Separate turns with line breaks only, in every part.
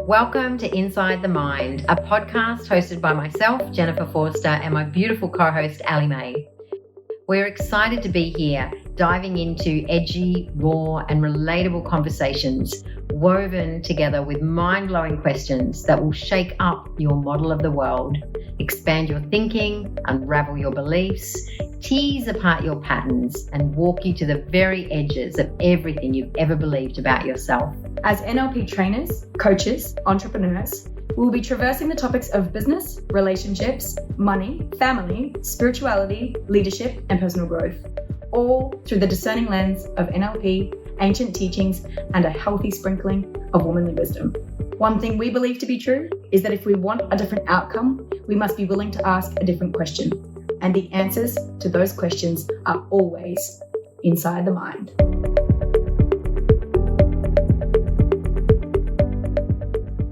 Welcome to Inside the Mind, a podcast hosted by myself, Jennifer Forster, and my beautiful co-host, Allie May. We're excited to be here, diving into edgy, raw, and relatable conversations woven together with mind-blowing questions that will shake up your model of the world, expand your thinking, unravel your beliefs, tease apart your patterns, and walk you to the very edges of everything you've ever believed about yourself.
As NLP trainers, coaches, entrepreneurs, we will be traversing the topics of business, relationships, money, family, spirituality, leadership, and personal growth, all through the discerning lens of NLP, ancient teachings, and a healthy sprinkling of womanly wisdom. One thing we believe to be true is that if we want a different outcome, we must be willing to ask a different question. And the answers to those questions are always inside the mind.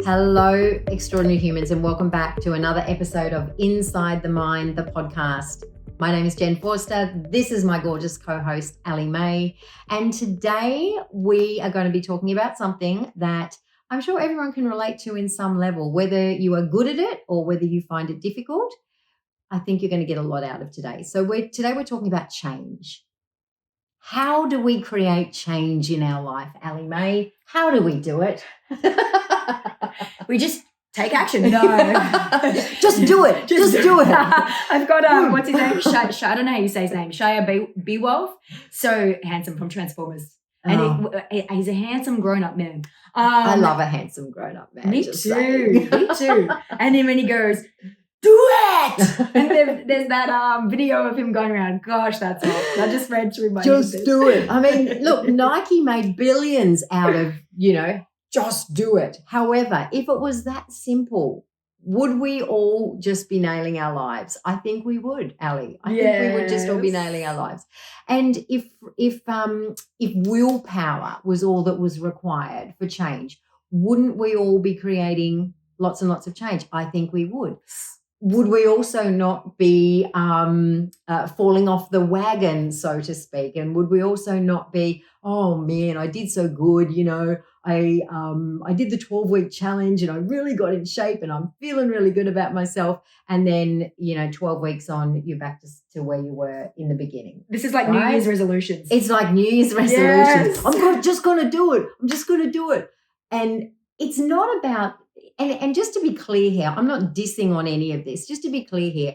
Hello, extraordinary humans, and welcome back to another episode of Inside the Mind, the podcast. My name is Jen Forster. This is my gorgeous co-host, Allie May. And today we are going to be talking about something that I'm sure everyone can relate to in some level, whether you are good at it or whether you find it difficult. I think you're going to get a lot out of today. So today we're talking about change. How do we create change in our life, Allie May? How do we do it?
We just take action.
No. Just do it. Just do it.
I've got, what's his name? I don't know how you say his name. Shia Bewolf. So handsome from Transformers. And he's a handsome grown-up man.
I love a handsome grown-up man.
Me too. Me too. And then when he goes, do it! And there's that video of him going around. Gosh, that's hot. That just read through my head.
Just do it. I mean, look, Nike made billions out of, just do it. However, if it was that simple, would we all just be nailing our lives? I think we would, Allie. I think we would just all be nailing our lives. And if willpower was all that was required for change, wouldn't we all be creating lots and lots of change? I think we would. Would we also not be falling off the wagon, so to speak? And would we also not be, oh man, I did so good, I did the 12-week challenge and I really got in shape and I'm feeling really good about myself. And then, 12 weeks on, you're back to where you were in the beginning.
This is like New Year's resolutions.
It's like New Year's resolutions. Yes. I'm just going to do it. I'm just going to do it. And it's not about, and just to be clear here, I'm not dissing on any of this. Just to be clear here,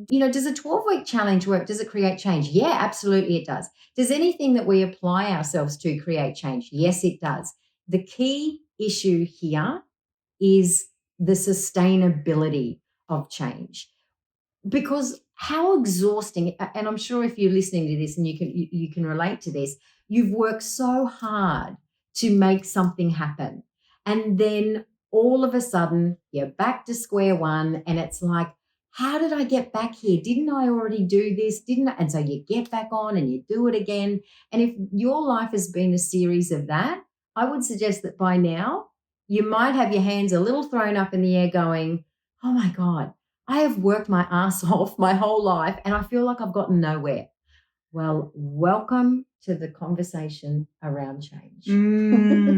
does a 12-week challenge work? Does it create change? Yeah, absolutely it does. Does anything that we apply ourselves to create change? Yes, it does. The key issue here is the sustainability of change, because how exhausting, and I'm sure if you're listening to this and you can relate to this, you've worked so hard to make something happen. And then all of a sudden you're back to square one and it's like, how did I get back here? Didn't I already do this? And so you get back on and you do it again. And if your life has been a series of that, I would suggest that by now you might have your hands a little thrown up in the air going, oh my God, I have worked my ass off my whole life and I feel like I've gotten nowhere. Well, welcome to the conversation around change.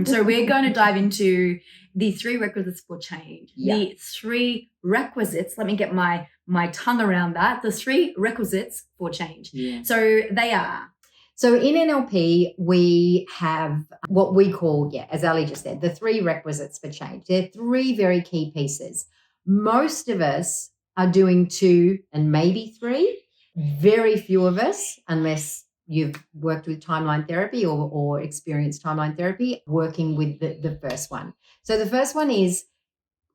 So we're going to dive into the 3 requisites for change. Yeah. The 3 requisites, let me get my tongue around that, the 3 requisites for change. Yeah. So they are.
So in NLP, we have what we call, as Ali just said, the 3 requisites for change. They're 3 very key pieces. Most of us are doing 2 and maybe 3. Very few of us, unless you've worked with timeline therapy or experienced timeline therapy, working with the first one. So the first one is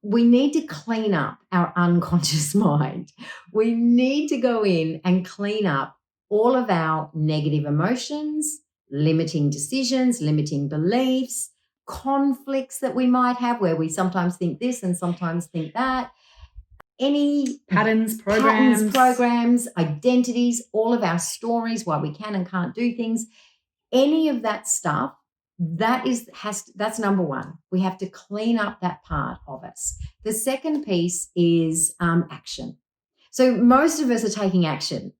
we need to clean up our unconscious mind. We need to go in and clean up all of our negative emotions, limiting decisions, limiting beliefs, conflicts that we might have where we sometimes think this and sometimes think that. Any
patterns, programs,
identities, all of our stories, why we can and can't do things, any of that stuff, that's number one. We have to clean up that part of us. The second piece is action. So most of us are taking action.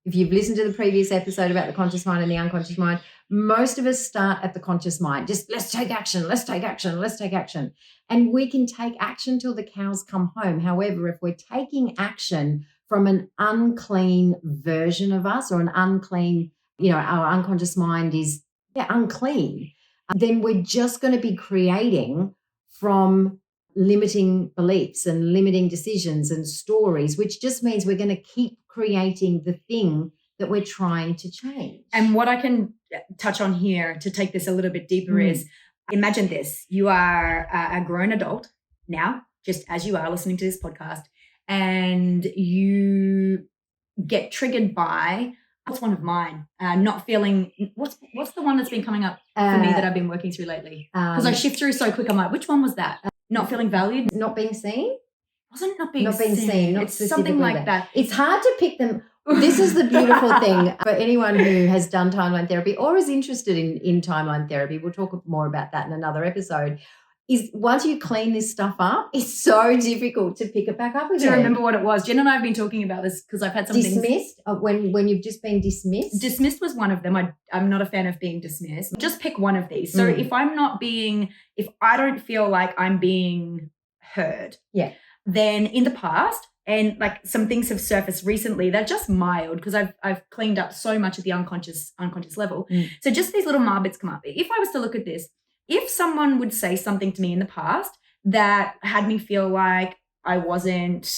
if you've listened to the previous episode about the conscious mind and the unconscious mind, most of us start at the conscious mind. Just let's take action, let's take action, let's take action. And we can take action till the cows come home. However, if we're taking action from an unclean version of us, or an unclean, our unconscious mind is unclean, then we're just going to be creating from limiting beliefs and limiting decisions and stories, which just means we're going to keep creating the thing that we're trying to change.
And what I can touch on here to take this a little bit deeper is, imagine this. You are a grown adult now, just as you are listening to this podcast, and you get triggered by, what's one of mine? Not feeling, what's the one that's been coming up for me that I've been working through lately? Because I shift through so quick, I'm like, which one was that? Not feeling valued?
Not being seen?
Wasn't not being seen.
Not
it's something like that.
It's hard to pick them. This is the beautiful thing for anyone who has done timeline therapy or is interested in timeline therapy. We'll talk more about that in another episode. Is once you clean this stuff up, it's so difficult to pick it back up again.
Do you remember what it was? Jen and I have been talking about this because I've had some
dismissed when you've just been dismissed.
Dismissed was one of them. I'm not a fan of being dismissed. Just pick one of these. So if I don't feel like I'm being heard, then in the past, and like some things have surfaced recently, they're just mild because I've cleaned up so much at the unconscious level. So just these little marbits come up. If I was to look at this, if someone would say something to me in the past that had me feel like I wasn't,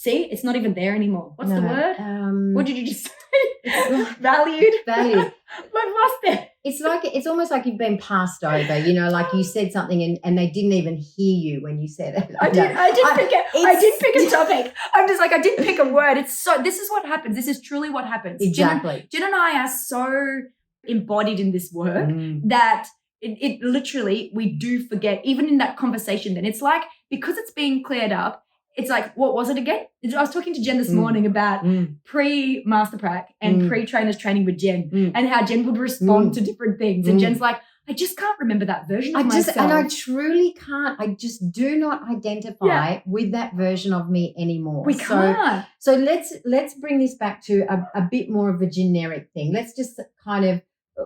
it's not even there anymore. What's the word? What did you just say? Valued.
Valued.
I've lost it.
It's almost like you've been passed over, like you said something and they didn't even hear you when you said it.
I did pick a topic. I'm just like, I didn't pick a word. This is what happens. This is truly what happens.
Exactly.
Jen and I are so embodied in this work that it literally, we do forget, even in that conversation, then it's like, because it's being cleared up, it's like, what was it again? I was talking to Jen this morning about pre-Master Prac and pre-trainers training with Jen and how Jen would respond to different things. And Jen's like, I just can't remember that version of myself.
And I truly can't. I just do not identify with that version of me anymore.
We can't.
So let's bring this back to a bit more of a generic thing. Let's just kind of,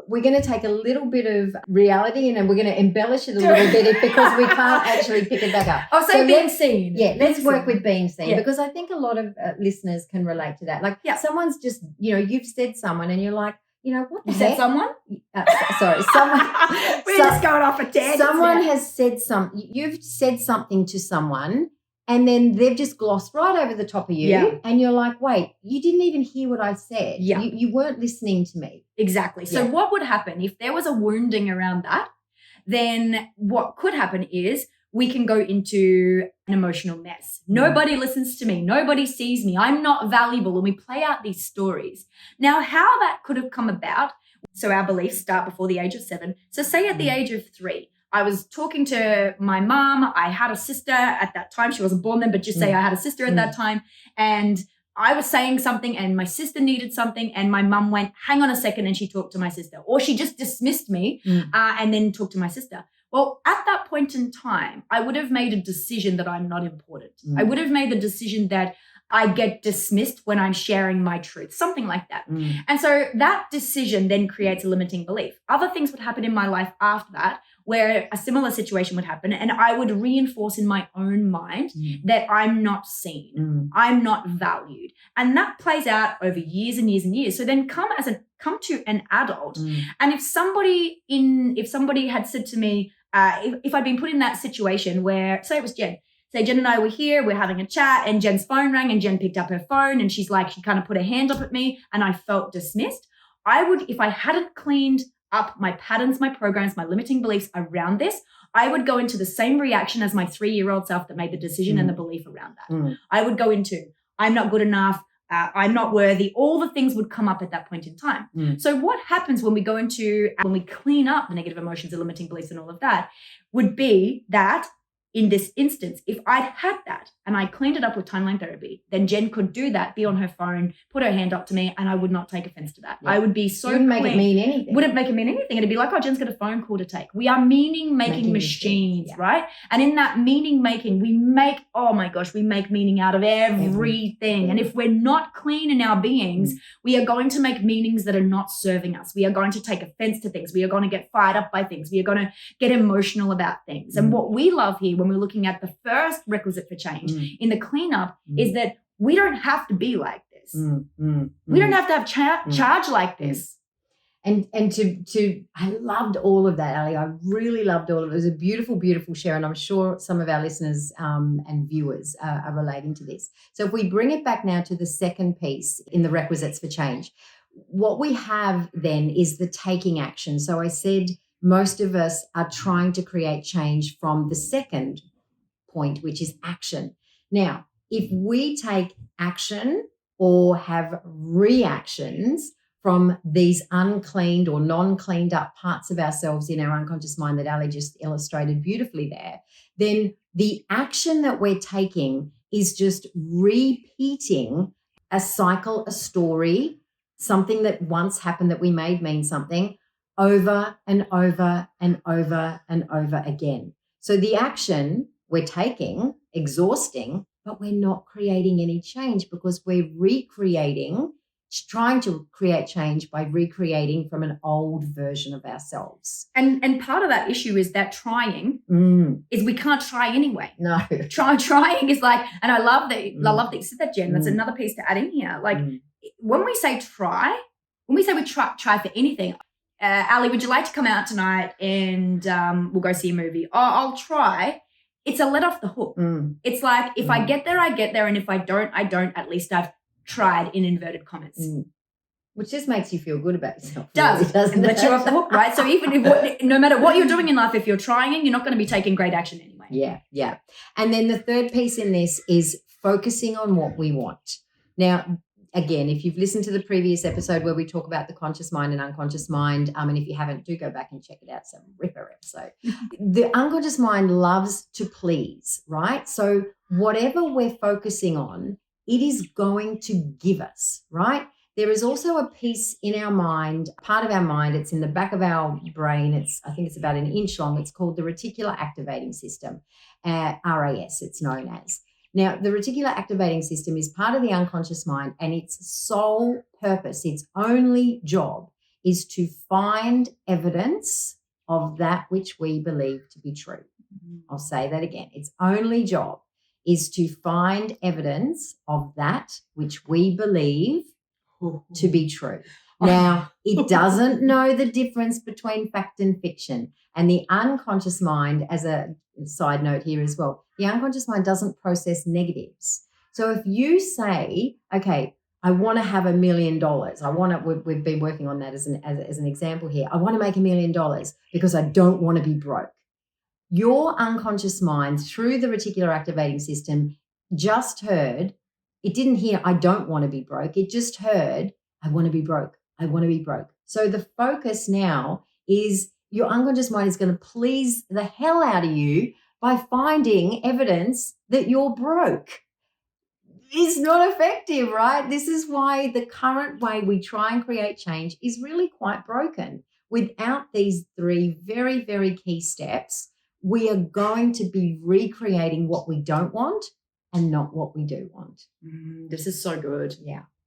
we're going to take a little bit of reality and then we're going to embellish it a little bit because we can't actually pick it back up.
I'll say being seen.
Yeah, let's work with being seen because I think a lot of listeners can relate to that. Like someone's just, you've said someone and you're like, what the heck?
Said someone?
Sorry, someone.
We're just going off a tangent.
Someone has said you've said something to someone and then they've just glossed right over the top of you and you're like, wait, you didn't even hear what I said. Yeah. You weren't listening to me.
Exactly. So what would happen if there was a wounding around that? Then what could happen is we can go into an emotional mess. Nobody listens to me. Nobody sees me. I'm not valuable. And we play out these stories. Now, how that could have come about, so our beliefs start before the age of 7. So say at the age of 3, I was talking to my mom. I had a sister at that time. She wasn't born then, but just say I had a sister at that time. And I was saying something and my sister needed something and my mum went, hang on a second, and she talked to my sister. Or she just dismissed me and then talked to my sister. Well, at that point in time, I would have made a decision that I'm not important. I would have made the decision that I get dismissed when I'm sharing my truth, something like that. And so that decision then creates a limiting belief. Other things would happen in my life after that where a similar situation would happen and I would reinforce in my own mind that I'm not seen, I'm not valued. And that plays out over years and years and years. So then come to an adult. And if somebody had said to me, if I'd been put in that situation where, say it was Jen, say Jen and I were here, we're having a chat and Jen's phone rang and Jen picked up her phone and she kind of put her hand up at me and I felt dismissed. I would, if I hadn't cleaned up my patterns, my programs, my limiting beliefs around this, I would go into the same reaction as my 3-year-old self that made the decision and the belief around that. I would go into, I'm not good enough, I'm not worthy. All the things would come up at that point in time. So what happens when we clean up the negative emotions, the limiting beliefs and all of that would be that in this instance, if I'd had that and I cleaned it up with timeline therapy, then Jen could do that, be on her phone, put her hand up to me, and I would not take offense to that.
Yeah.
I would be so
Wouldn't make it mean anything.
Wouldn't make it mean anything. It'd be like, oh, Jen's got a phone call to take. We are meaning-making machines, yeah. Right? And in that meaning-making, we make meaning out of everything. And if we're not clean in our beings, we are going to make meanings that are not serving us. We are going to take offense to things. We are going to get fired up by things. We are going to get emotional about things. And what we love here when we're looking at the first requisite for change in the cleanup is that we don't have to be like this. We don't have to have charge like this.
And I loved all of that, Ali. I really loved all of it. It was a beautiful, beautiful share, and I'm sure some of our listeners and viewers are relating to this. So if we bring it back now to the second piece in the requisites for change, what we have then is the taking action. So I said most of us are trying to create change from the second point, which is action. Now, if we take action or have reactions from these uncleaned or non-cleaned up parts of ourselves in our unconscious mind that Ali just illustrated beautifully there, then the action that we're taking is just repeating a cycle, a story, something that once happened that we made mean something over and over and over and over again. So the action we're taking, exhausting, but we're not creating any change because we're trying to create change by recreating from an old version of ourselves.
And part of that issue is that trying is we can't try anyway.
No.
Trying is like, and I love that you said that, Jen. That's another piece to add in here. Like when we say try, we try for anything. Ali, would you like to come out tonight and we'll go see a movie? Oh, I'll try. It's a let off the hook. It's like, if I get there, I get there. And if I don't, I don't. At least I've tried, in inverted commas.
Which just makes you feel good about yourself.
Doesn't it? Let you off the hook, right? So even if no matter what you're doing in life, if you're trying, you're not going to be taking great action anyway.
Yeah. And then the third piece in this is focusing on what we want. Now, again, if you've listened to the previous episode where we talk about the conscious mind and unconscious mind, and if you haven't, do go back and check it out. It's a ripper episode. The unconscious mind loves to please, right? So whatever we're focusing on, it is going to give us, right? There is also a piece in our mind, part of our mind, it's in the back of our brain. I think it's about an inch long. It's called the reticular activating system, RAS it's known as. Now, the reticular activating system is part of the unconscious mind, and its sole purpose, its only job, is to find evidence of that which we believe to be true. I'll say that again. Its only job is to find evidence of that which we believe to be true. Now, it doesn't know the difference between fact and fiction. And the unconscious mind, as a side note here as well, the unconscious mind doesn't process negatives. So if you say, okay, I want to have $1 million. We've been working on that as an example here. I want to make $1 million because I don't want to be broke. Your unconscious mind, through the reticular activating system, just heard, it didn't hear, I don't want to be broke. It just heard, I want to be broke. I want to be broke. So the focus now is your unconscious mind is going to please the hell out of you by finding evidence that you're broke. It's not effective, right? This is why the current way we try and create change is really quite broken. Without these three very, very key steps, we are going to be recreating what we don't want and not what we do want.
This is so good.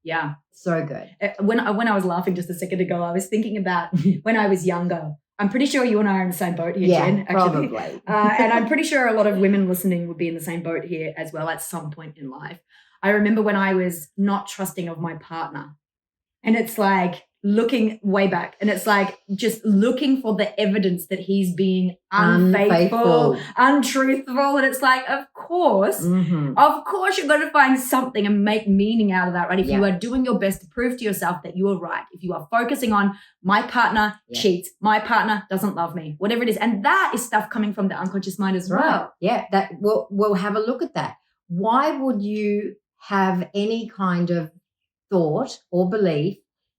Yeah.
So good.
When I was laughing just a second ago, I was thinking about when I was younger. I'm pretty sure you and I are in the same boat here, Jen. Actually.
Probably.
And I'm pretty sure a lot of women listening would be in the same boat here as well at some point in life. I remember when I was not trusting of my partner, and it's like looking way back, and it's like just looking for the evidence that he's being unfaithful, untruthful. And it's like, of course you're going to find something and make meaning out of that, right? If you are doing your best to prove to yourself that you are right, if you are focusing on my partner cheats, my partner doesn't love me, whatever it is. And that is stuff coming from the unconscious mind as well.
Yeah, that we'll have a look at that. Why would you have any kind of thought or belief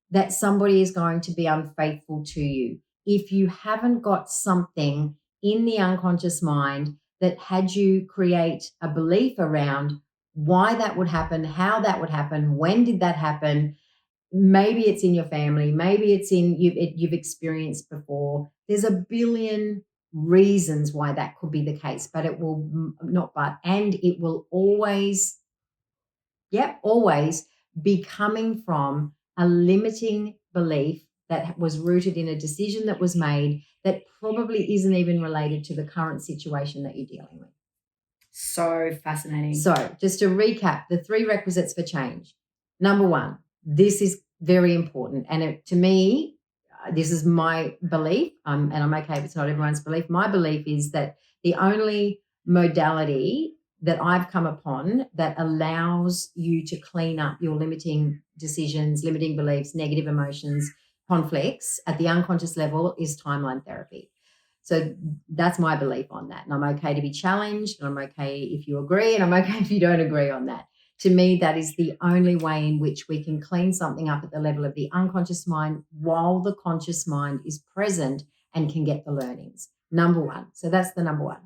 that somebody is going to be unfaithful to you if you haven't got something in the unconscious mind that had you create a belief around why that would happen, how that would happen, when did that happen. Maybe it's in your family, maybe it's in you've experienced before. There's a billion reasons why that could be the case, but it will it will always be coming from a limiting belief that was rooted in a decision that was made that probably isn't even related to the current situation that you're dealing with.
So fascinating.
So just to recap, the 3 requisites for change. Number 1, this is very important. And to me, this is my belief, and I'm okay if it's not everyone's belief. My belief is that the only modality that I've come upon that allows you to clean up your limiting decisions, limiting beliefs, negative emotions, conflicts at the unconscious level is timeline therapy. So that's my belief on that. And I'm okay to be challenged, and I'm okay if you agree, and I'm okay if you don't agree on that. To me, that is the only way in which we can clean something up at the level of the unconscious mind while the conscious mind is present and can get the learnings. Number 1. So that's the number 1.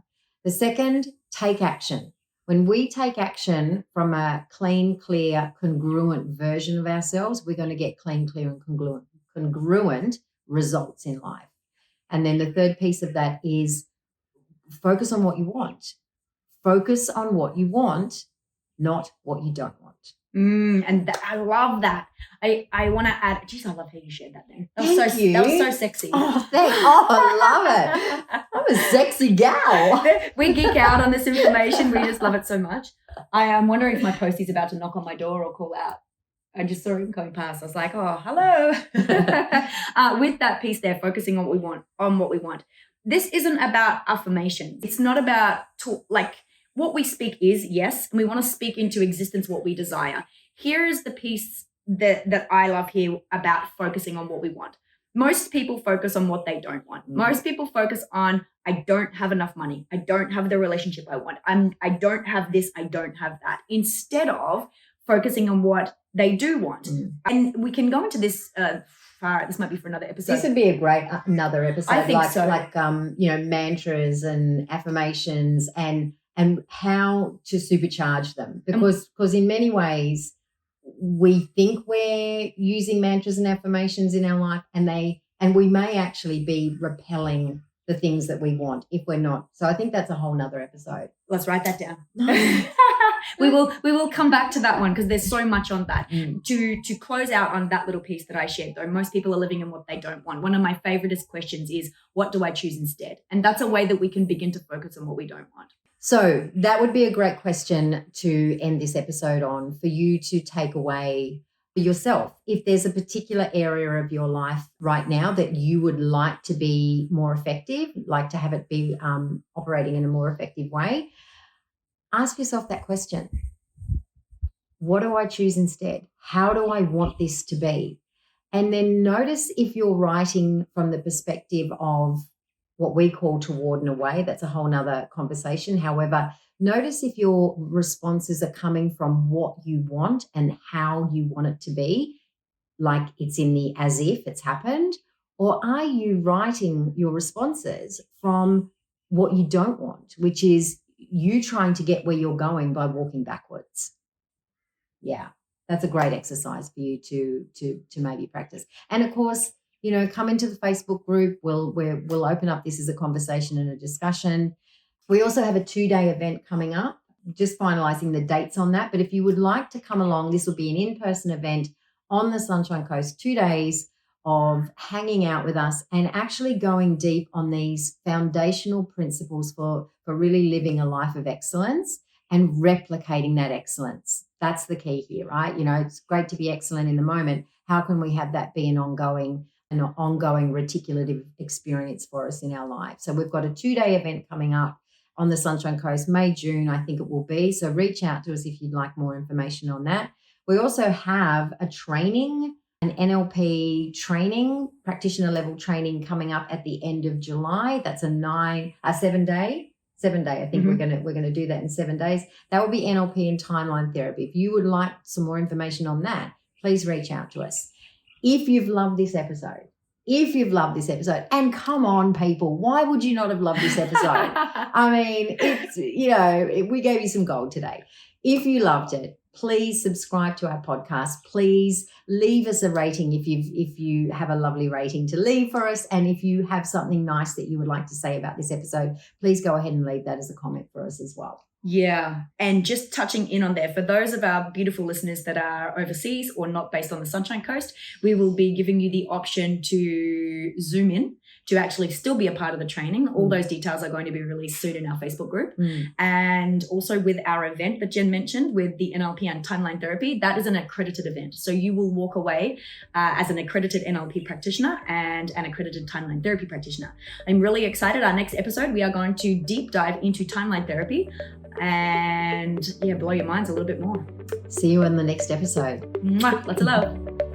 The second, take action. When we take action from a clean, clear, congruent version of ourselves, we're going to get clean, clear, and congruent results in life. And then the third piece of that is focus on what you want. Focus on what you want, not what you don't want.
And I love that. I want to add, geez, I love how you shared that then.
Thank you.
That was so sexy.
Oh, I love it. I'm a sexy gal.
We geek out on this information. We just love it so much. I am wondering if my postie's about to knock on my door or call out. I just saw him going past. I was like, oh, hello. With that piece there, focusing on what we want. This isn't about affirmation. It's not about what we speak is, yes, and we want to speak into existence what we desire. Here is the piece that I love here about focusing on what we want. Most people focus on what they don't want. Most people focus on, I don't have enough money. I don't have the relationship I want. I don't have this. I don't have that. Instead of focusing on what they do want. And we can go into this this might be for another episode.
This would be a great another episode.
I think so.
Like mantras and affirmations and how to supercharge them. Because in many ways we think we're using mantras and affirmations in our life and we may actually be repelling the things that we want if we're not. So I think that's a whole nother episode.
Let's write that down. We will come back to that one because there's so much on that. To close out on that little piece that I shared, though, most people are living in what they don't want. One of my favoriteest questions is, what do I choose instead? And that's a way that we can begin to focus on what we don't want.
So that would be a great question to end this episode on, for you to take away for yourself. If there's a particular area of your life right now that you would like to be more effective, like to have it be operating in a more effective way, ask yourself that question. What do I choose instead? How do I want this to be? And then notice if you're writing from the perspective of what we call toward and away. That's a whole nother conversation. However, notice if your responses are coming from what you want and how you want it to be, like it's in the as if it's happened, or are you writing your responses from what you don't want, which is you trying to get where you're going by walking backwards. Yeah, that's a great exercise for you to maybe practice. And of course, come into the Facebook group. We'll open up this as a conversation and a discussion. We also have a 2-day event coming up, just finalizing the dates on that. But if you would like to come along, this will be an in-person event on the Sunshine Coast, 2 days of hanging out with us and actually going deep on these foundational principles for really living a life of excellence and replicating that excellence. That's the key here, right? It's great to be excellent in the moment. How can we have that be an ongoing reticulative experience for us in our life? So we've got a 2-day event coming up on the Sunshine Coast, May, June, I think it will be. So reach out to us if you'd like more information on that. We also have a training, an NLP training, practitioner level training coming up at the end of July. That's a 7-day. I think we're gonna do that in 7 days. That will be NLP and timeline therapy. If you would like some more information on that, please reach out to us. If you've loved this episode, if you've loved this episode, and come on, people, why would you not have loved this episode? I mean, it's, we gave you some gold today. If you loved it, please subscribe to our podcast. Please leave us a rating if you have a lovely rating to leave for us. And if you have something nice that you would like to say about this episode, please go ahead and leave that as a comment for us as well.
Yeah. And just touching in on there, for those of our beautiful listeners that are overseas or not based on the Sunshine Coast, we will be giving you the option to Zoom in to actually still be a part of the training. All those details are going to be released soon in our Facebook group. And also with our event that Jen mentioned with the NLP and timeline therapy, that is an accredited event. So you will walk away as an accredited NLP practitioner and an accredited timeline therapy practitioner. I'm really excited. Our next episode, we are going to deep dive into timeline therapy and blow your minds a little bit more.
See you in the next episode.
Mwah, lots of love.